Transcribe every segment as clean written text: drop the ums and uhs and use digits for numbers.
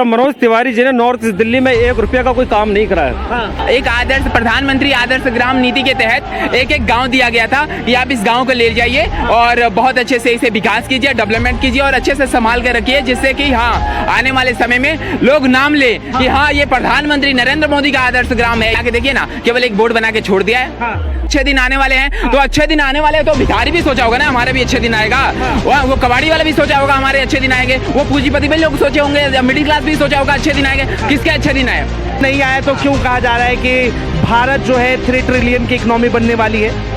तो मनोज तिवारी जी ने north east Delhi में 1 रुपये का कोई काम नहीं कराया। एक आदर्श प्रधानमंत्री आदर्श ग्राम नीति के तहत एक एक गांव दिया गया था कि आप इस गांव को ले जाइए और बहुत अच्छे से इसे विकास कीजिए, डेवलपमेंट कीजिए और अच्छे से संभाल कर रखिए, जिससे कि हाँ आने वाले समय में लोग नाम ले कि हाँ ये प्रधानमंत्री नरेंद्र मोदी का आदर्श ग्राम है। आगे देखिए ना, केवल एक बोर्ड बना के छोड़ दिया है। अच्छे दिन आने वाले हैं तो अच्छे दिन आने वाले हैं, तो भिखारी भी सोचा होगा ना हमारे भी अच्छे दिन आएगा, वो कबाड़ी वाला भी सोचा होगा हमारे अच्छे दिन आएंगे, वो पूंजीपति भी लोग सोचे होंगे, मिडिल क्लास भी सोचा होगा अच्छे दिन आएंगे। किसके अच्छे दिन आए? नहीं आए तो क्यों कहा जा रहा है कि भारत जो है 3 ट्रिलियन की इकोनॉमी बनने वाली है?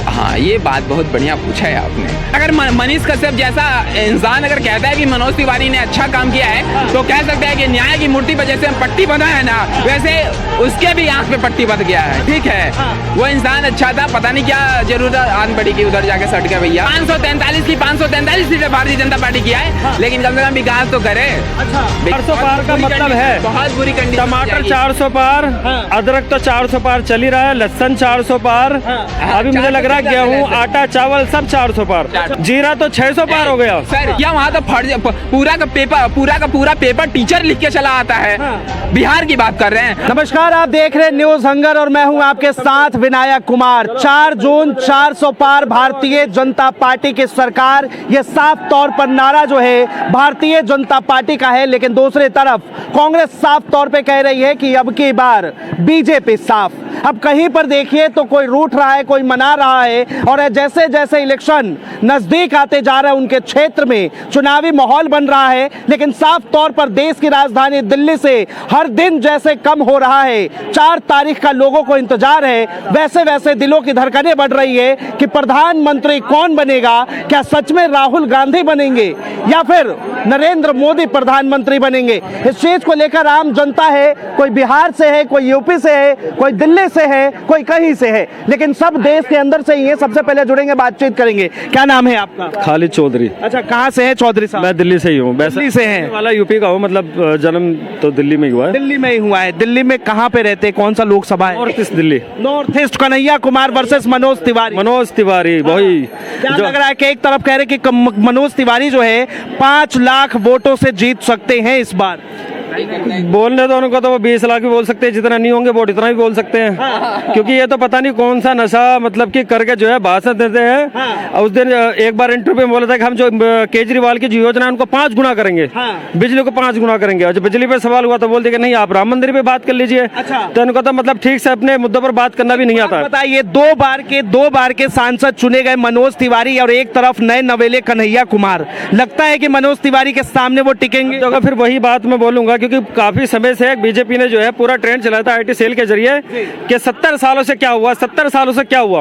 हाँ, ये बात बहुत बढ़िया पूछा है आपने। अगर मनीष कश्यप जैसा इंसान अगर कहता है कि मनोज तिवारी ने अच्छा काम किया है तो कह सकता है कि न्याय की मूर्ति पर जैसे पट्टी बंधा है ना, वैसे उसके भी आंख पे पट्टी बंध गया है। ठीक है, वो इंसान अच्छा था, पता नहीं क्या जरूरत आन पड़ी की उधर जाके सट गया भैया। 543 सीटें भारतीय जनता पार्टी की है, लेकिन कम से कम विकास तो करे। 400 पार का मतलब है बहुत बुरी कंडीशन। टमाटर 400 पार, अदरक तो 400 पार चल ही रहा है, लहसुन 400 पार, अभी मुझे लग रहा है गेहूं, आटा, चावल सब 400 पार, जीरा तो 600 पार हो गया। सर या वहाँ तो पूरा का पूरा पेपर टीचर लिख के चला आता है। बिहार की बात कर रहे हैं। नमस्कार, आप देख रहे हैं न्यूज हंगर और मैं हूं आपके साथ विनायक कुमार। 4 जून 400 पार भारतीय जनता पार्टी की सरकार, ये साफ तौर पर नारा जो है भारतीय जनता पार्टी का है, लेकिन दूसरी तरफ कांग्रेस साफ तौर पे कह रही है कि अब की बार बीजेपी साफ। अब कहीं पर देखिए तो कोई रूठ रहा है, कोई मना रहा है, और जैसे जैसे इलेक्शन नजदीक आते जा रहे हैं उनके क्षेत्र में चुनावी माहौल बन रहा है, लेकिन साफ तौर पर देश की राजधानी दिल्ली से हर दिन जैसे कम हो रहा है, 4 तारीख का लोगों को इंतजार है, वैसे वैसे दिलों की धड़कनें बढ़ रही है कि प्रधानमंत्री कौन बनेगा। क्या सच में राहुल गांधी बनेंगे या फिर नरेंद्र मोदी प्रधानमंत्री बनेंगे? इस चीज को लेकर आम जनता है, कोई बिहार से है, कोई यूपी से है, कोई दिल्ली से है, कोई कहीं से है, लेकिन सब देश के अंदर से ही है। सबसे पहले जुड़ेंगे, बातचीत करेंगे। क्या नाम है आपका? खालिद चौधरी। अच्छा, कहाँ से है चौधरी साहब? मैं दिल्ली से ही हूँ। दिल्ली से हैं? वाला यूपी का हूँ, मतलब जन्म तो दिल्ली में ही हुआ है। दिल्ली में ही हुआ है। दिल्ली में कहाँ पे रहते हैं? कौन सा लोकसभा है? North east Delhi. North east. Kanhaiya Kumar versus Manoj Tiwari. Manoj Tiwari वही। क्या लग रहा है कि एक तरफ कह रहे कि मनोज तिवारी जो है 5 लाख वोटों से जीत सकते हैं इस बार? बोलने तो उनको तो वो 20 लाख भी बोल सकते हैं, जितना नहीं होंगे वोट इतना भी बोल सकते हैं। क्योंकि ये तो पता नहीं कौन सा नशा मतलब कि करके जो है भाषण देते हैं। और उस दिन एक बार इंटरव्यू में बोला था कि हम जो केजरीवाल की जो योजना है उनको 5 गुना करेंगे, बिजली को 5 गुना करेंगे। और जब बिजली पे सवाल हुआ तो बोल दिया कि नहीं आप राम मंदिर पे बात कर लीजिए। तो इनको तो मतलब ठीक से अपने मुद्दों पर बात करना भी नहीं आता। बताइए, 2 बार के सांसद चुने गए मनोज तिवारी और एक तरफ नए नवेले कन्हैया कुमार, लगता है कि मनोज तिवारी के सामने वो टिकेंगे? तो फिर वही बात मैं बोलूंगा, क्योंकि काफी समय से बीजेपी ने जो है पूरा ट्रेंड चलाया था आईटी सेल के जरिए कि 70 सालों से क्या हुआ, 70 सालों से क्या हुआ।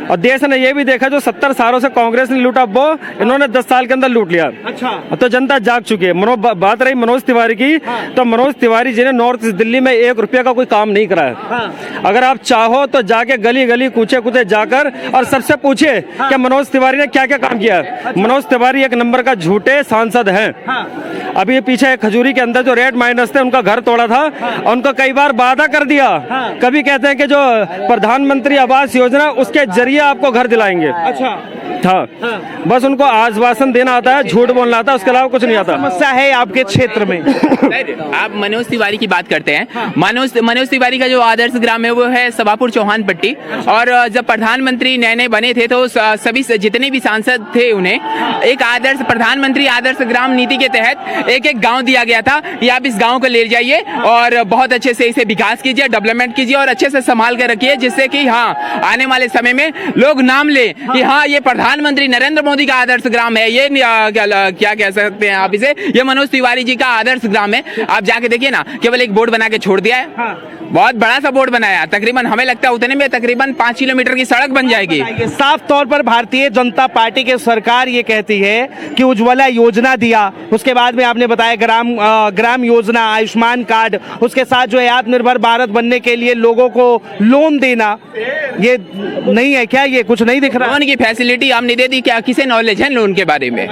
और देश ने ये भी देखा जो 70 सालों से कांग्रेस ने लूटा वो इन्होंने 10 साल के अंदर लूट लिया। अच्छा। तो जनता जाग चुकी है। बात रही मनोज तिवारी की, तो मनोज तिवारी जी ने नॉर्थ ईस्ट दिल्ली में 1 रुपये का कोई काम नहीं कराया। अगर आप चाहो तो जाके गली गली कूचे कूचे जाकर और सबसे पूछिए कि मनोज तिवारी ने क्या क्या काम किया है। मनोज तिवारी 1 नंबर का झूठे सांसद हैं। अभी पीछे खजूरी के अंदर जो रेड माइनस थे उनका घर तोड़ा था, उनको कई बार वादा कर दिया। कभी कहते हैं कि जो प्रधानमंत्री आवास योजना उसके जरिए आपको घर दिलाएंगे। अच्छा। हाँ, बस उनको आश्वासन देना आता है, झूठ बोलना आता है, उसके अलावा कुछ नहीं आता। समस्या है आपके क्षेत्र में? आप मनोज तिवारी की बात करते हैं। मनोज तिवारी का जो आदर्श ग्राम है वो है सभापुर चौहान पट्टी। और जब प्रधानमंत्री नए बने थे तो सभी जितने भी सांसद थे उन्हें एक आदर्श प्रधानमंत्री आदर्श ग्राम नीति के तहत एक एक गांव दिया गया था कि आप इस गांव को ले जाइए और बहुत अच्छे से इसे विकास कीजिए, डेवलपमेंट कीजिए और अच्छे से संभाल कर रखिए, जिससे कि हाँ आने वाले समय में लोग नाम ले कि हाँ ये प्रधानमंत्री नरेंद्र मोदी का आदर्श ग्राम है। ये क्या कह सकते हैं आप इसे, ये मनोज तिवारी जी का आदर्श ग्राम है। आप जाके देखिए ना, केवल एक बोर्ड बना के छोड़ दिया है। बहुत बड़ा सा बोर्ड बनाया, तकरीबन हमें लगता है उतने में तकरीबन 5 किलोमीटर की सड़क बन जाएगी। साफ तौर पर भारतीय जनता पार्टी की सरकार ये कहती है कि उज्ज्वला योजना दिया, उसके बाद में आपने बताया ग्राम योजना, आयुष्मान कार्ड, उसके साथ जो है आत्मनिर्भर भारत बनने के लिए लोगों को लोन देना, ये नहीं है क्या? ये कुछ नहीं दिख रहा? लोन की फैसिलिटी आपने दे दी क्या? किसे नॉलेज है लोन के बारे में?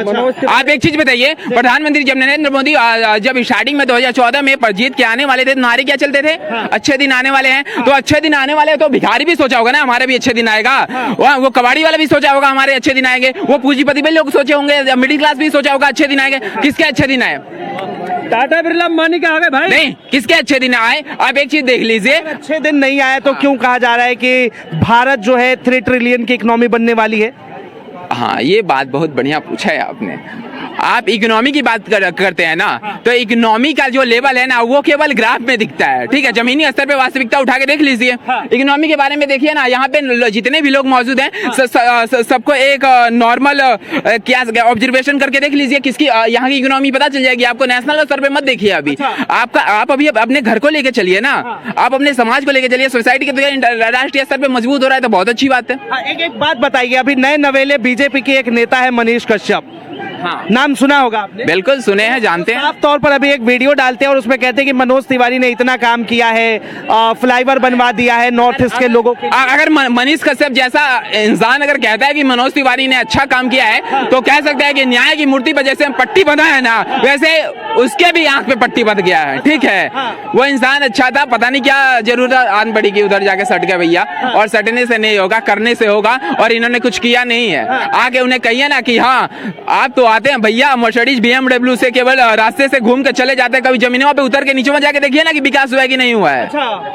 आप एक चीज बताइए, प्रधानमंत्री जब नरेंद्र मोदी जब स्टार्टिंग में 2014 में जीत के आने वाले थे तो नारे क्या चलते थे? अच्छे दिन आने वाले हैं। तो अच्छे दिन आने वाले हैं तो भिखारी भी सोचा होगा ना हमारे भी अच्छे दिन आएगा, वो कबाड़ी वाला भी सोचा होगा हमारे अच्छे दिन आएंगे, वो पूंजीपति भी लोग सोचे होंगे, मिडिल क्लास भी सोचा होगा अच्छे दिन आएंगे। किसके अच्छे दिन आए? टाटा बिरला अंबानी के आ गए भाई। नहीं, किसके अच्छे दिन आए? आप एक चीज देख लीजिए, अच्छे दिन नहीं आए तो क्यों कहा जा रहा है कि भारत जो है 3 ट्रिलियन की इकोनॉमी बनने वाली है? हाँ ये बात बहुत बढ़िया पूछा है आपने। आप इकोनॉमी की बात करते हैं ना, तो इकोनॉमी का जो लेवल है ना वो केवल ग्राफ में दिखता है, ठीक है। जमीनी स्तर पे वास्तविकता उठा के देख लीजिए। इकोनॉमी के बारे में देखिए ना, यहाँ पे जितने भी लोग मौजूद हैं सबको एक नॉर्मल क्या ऑब्जर्वेशन करके देख लीजिए, किसकी यहाँ की इकोनॉमी पता चल जाएगी आपको। नेशनल स्तर पे मत देखिए अभी, आप अभी अपने घर को लेके चलिए ना, आप अपने समाज को लेके चलिए, सोसाइटी के राष्ट्रीय स्तर पे मजबूत हो रहा है तो बहुत अच्छी बात है। एक बात बताइए, अभी नए नवेले बीजेपी के एक नेता है मनीष कश्यप, हाँ नाम सुना होगा आपने? बिल्कुल सुने हैं, जानते हैं। साफ तौर पर अभी एक वीडियो डालते हैं और उसमें कहते हैं कि मनोज तिवारी ने इतना काम किया है, फ्लाईओवर बनवा दिया है नॉर्थ ईस्ट के लोगों के। अगर मनीष कश्यप जैसा इंसान अगर कहता है कि मनोज तिवारी ने अच्छा काम किया है तो कह सकता है कि न्याय की मूर्ति पर जैसे हम पट्टी बंधा है ना, वैसे उसके भी आंख पे पट्टी बंध गया है, ठीक है। वो इंसान अच्छा था, पता नहीं क्या जरूरत आन पड़ी कि उधर जाके सट गया भैया, और सटने से नहीं होगा, करने से होगा। और इन्होंने कुछ किया नहीं है। आगे उन्हें कहिए ना कि हाँ आप तो आते हैं भैया मर्सिडीज BMW से, केवल रास्ते से घूम के चले जाते हैं, कभी जमीनों पे उतर के नीचे में जाके देखिए ना कि विकास हुआ है कि नहीं हुआ है।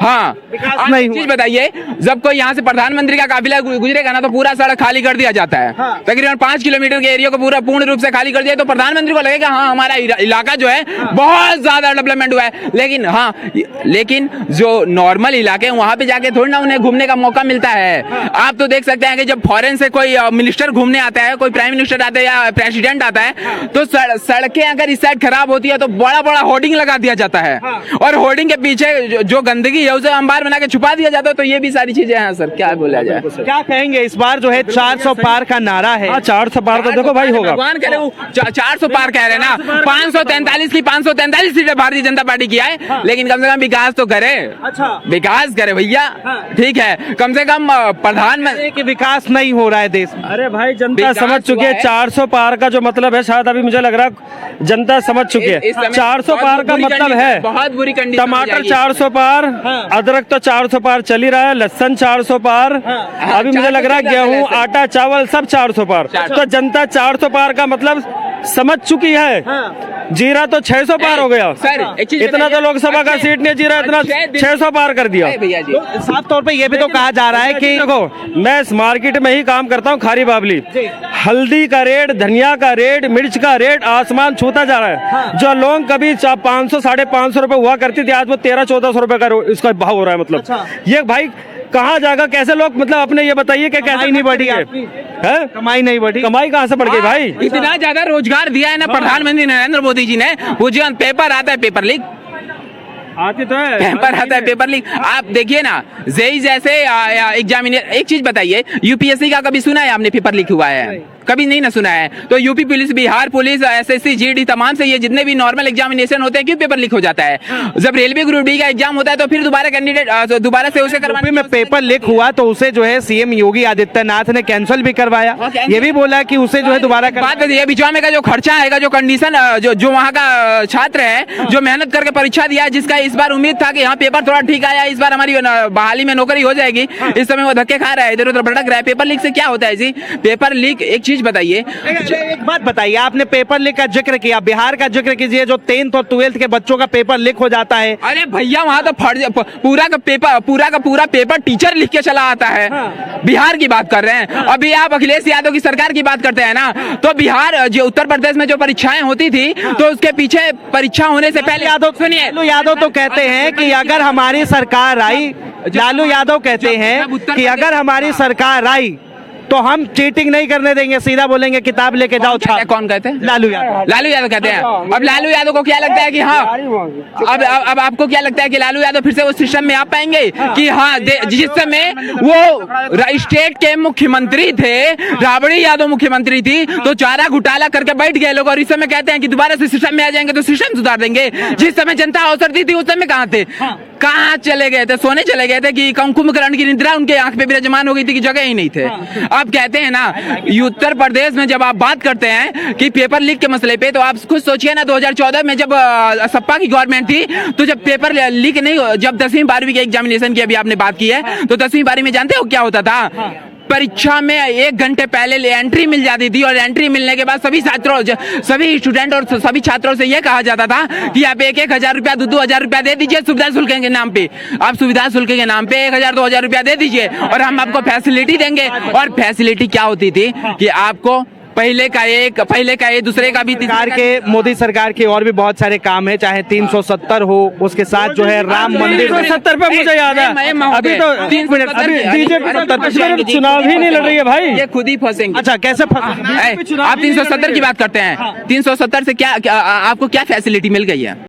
हाँ विकास नहीं हुआ। चीज बताइए, जब कोई यहाँ से प्रधानमंत्री का काफिला गुजरेगा ना तो पूरा सड़क खाली कर दिया जाता है। तकरीबन 5 किलोमीटर के एरिया को पूरा पूर्ण रूप से खाली कर दिया तो प्रधानमंत्री को लगेगा हाँ हमारा इलाका जो है बहुत ज्यादा डेवलपमेंट हुआ है। लेकिन जो नॉर्मल इलाके हैं वहां पे जाके थोड़ी ना उन्हें घूमने का मौका मिलता है। आप तो देख सकते हैं कि जब फॉरेन से कोई मिनिस्टर घूमने आता है, कोई प्राइम मिनिस्टर आता है या प्रेसिडेंट आता है, तो सड़कें अगर इस साइड खराब होती है तो बड़ा बड़ा होर्डिंग लगा दिया जाता है, और होर्डिंग के पीछे जो गंदगी है उसे अंबार बना के छुपा दिया जाता है। तो ये भी सारी चीजें हैं सर, क्या बोला जाए। क्या कहेंगे इस बार जो है 400 पार का नारा है? 400 पार तो देखो भाई होगा, भगवान करे वो 400 पार कह रहे हैं ना। 543 सीटें भारतीय जनता पार्टी की आए, लेकिन कम से कम विकास तो करे। अच्छा विकास करे भैया, ठीक है। कम से कम प्रधानमंत्री कि विकास नहीं हो रहा है देश में। अरे भाई जनता विकास समझ चुकी हुआ है है। 400 पार का जो मतलब है, शायद अभी मुझे लग रहा है जनता समझ चुकी है। 400 पार का मतलब है बहुत बुरी कंडीशन, टमाटर 400 पार, अदरक तो 400 पार चल ही रहा है, लहसुन 400 पार, अभी मुझे लग रहा है गेहूं आटा चावल सब 400 पार। तो जनता 400 पार का मतलब समझ चुकी है। जीरा तो 600 पार हो गया सर, एक चीज इतना तो लोकसभा का सीट नहीं, जीरा इतना 600 पार कर दिया भैया जी। तो साफ तौर पे ये भी तो कहा जा रहा है कि देखो मैं इस मार्केट में ही काम करता हूँ, खारी बाबली, हल्दी का रेट, धनिया का रेट, मिर्च का रेट आसमान छूता जा रहा है। जो लोग कभी 500 550 रुपए हुआ करती थी, आज वो 1300-1400 रुपए का इसका भाव हो रहा है। मतलब ये भाई कहाँ जाएगा, कैसे लोग, मतलब अपने ये बताइए कि कैसे नहीं बढ़ी है, कमाई नहीं बढ़ी, कमाई कहाँ से बढ़ गई भाई? इतना ज्यादा रोजगार दिया है ना प्रधानमंत्री नरेंद्र मोदी जी ने। पूछिए पेपर आता है, पेपर लीक आती तो है, पेपर आता है, पेपर लीक। आप देखिए ना जेई जैसे एग्जामिनेशन। एक चीज बताइए, यूपीएससी का कभी सुना है आपने पेपर लीक हुआ है? कभी नहीं ना सुना है। तो UP police, Bihar police, SSC, GD, तमाम से ये जितने भी नॉर्मल एग्जामिनेशन होते हैं क्यों पेपर लीक हो जाता है? जब रेलवे ग्रुप डी का एग्जाम होता है तो फिर दोबारा कैंडिडेट दोबारा से उसे करवाने में पेपर लीक हुआ तो उसे जो है सीएम योगी आदित्यनाथ ने कैंसिल भी करवाया। ये भी बोला कि उसे जो है दोबारा बात ये बिचौमे का जो खर्चा आएगा, जो कंडीशन जो वहाँ का छात्र है जो मेहनत करके परीक्षा दिया, जिसका इस बार उम्मीद था कि यहाँ पेपर थोड़ा ठीक आया, इस बार हमारी बहाली में नौकरी हो जाएगी, इस समय वो धक्के खा रहा है, इधर उधर भटक रहा है। पेपर लीक से क्या होता है जी? पेपर लीक, एक चीज बताइए, एक बात बताइए, आपने पेपर लीक का जिक्र किया, बिहार का जिक्र कीजिए, जो 10th और 12th के बच्चों का पेपर लीक हो जाता है। अरे भैया वहाँ तो पूरा का पूरा पेपर टीचर लिख के चला आता है। बिहार की बात कर रहे हैं। अभी आप अखिलेश यादव की सरकार की बात करते हैं ना, तो बिहार जो उत्तर प्रदेश में जो परीक्षाएं होती थी तो उसके पीछे परीक्षा होने से पहले सुनिए, लालू यादव तो कहते हैं कि अगर हमारी सरकार आई, लालू यादव कहते हैं कि अगर हमारी सरकार आई तो हम चीटिंग नहीं करने देंगे, सीधा बोलेंगे किताब लेके जाओ छाप। कौन कहते हैं? लालू यादव कहते हैं। अब लालू यादव को क्या लगता है कि हाँ, अब आपको क्या लगता है कि लालू यादव फिर से उस सिस्टम में आ पाएंगे कि हाँ, जिस समय वो स्टेट के मुख्यमंत्री थे, राबड़ी यादव मुख्यमंत्री थी, तो चारा घोटाला करके बैठ गए लोग, और इस समय कहते हैं कि दोबारा से सिस्टम में आ जाएंगे तो सिस्टम सुधार देंगे। जिस समय जनता अवसर दी थी उस समय कहाँ थे? कहाँ चले गए थे? सोने चले गए थे कि कुंभकर्ण की निद्रा उनके आंख पे विराजमान हो गई थी कि जगह ही नहीं थे। आप कहते हैं ना, उत्तर प्रदेश में जब आप बात करते हैं कि पेपर लीक के मसले पे, तो आप खुद सोचिए ना, 2014 में जब सपा की गवर्नमेंट थी तो जब पेपर लीक नहीं, जब 10वीं 12वीं के एग्जामिनेशन की अभी आपने बात की है, तो 10वीं 12वीं में जानते हो क्या होता था? परीक्षा में 1 घंटे पहले एंट्री मिल जाती थी और एंट्री मिलने के बाद सभी स्टूडेंट और सभी छात्रों से यह कहा जाता था कि आप 1,000 रुपया 2,000 रुपया दे दीजिए सुविधा शुल्क के नाम पे। आप सुविधा शुल्क के नाम पे 1,000-2,000 रुपया दे दीजिए और हम आपको फैसिलिटी देंगे। और फैसिलिटी क्या होती थी कि आपको पहले का एक दूसरे का भी सरकार के मोदी सरकार के और भी बहुत सारे काम है, चाहे 370 हो, उसके साथ जो है राम मंदिर। 370 पे मुझे याद है अभी तो 3 मिनट अभी बीजेपी चुनाव ही नहीं लड़ रही है भाई। ये खुद ही फंसेंगे। अच्छा, कैसे फंसे? आप 370 की बात करते हैं। 370 से क्या आपको क्या फैसिलिटी मिल गई है?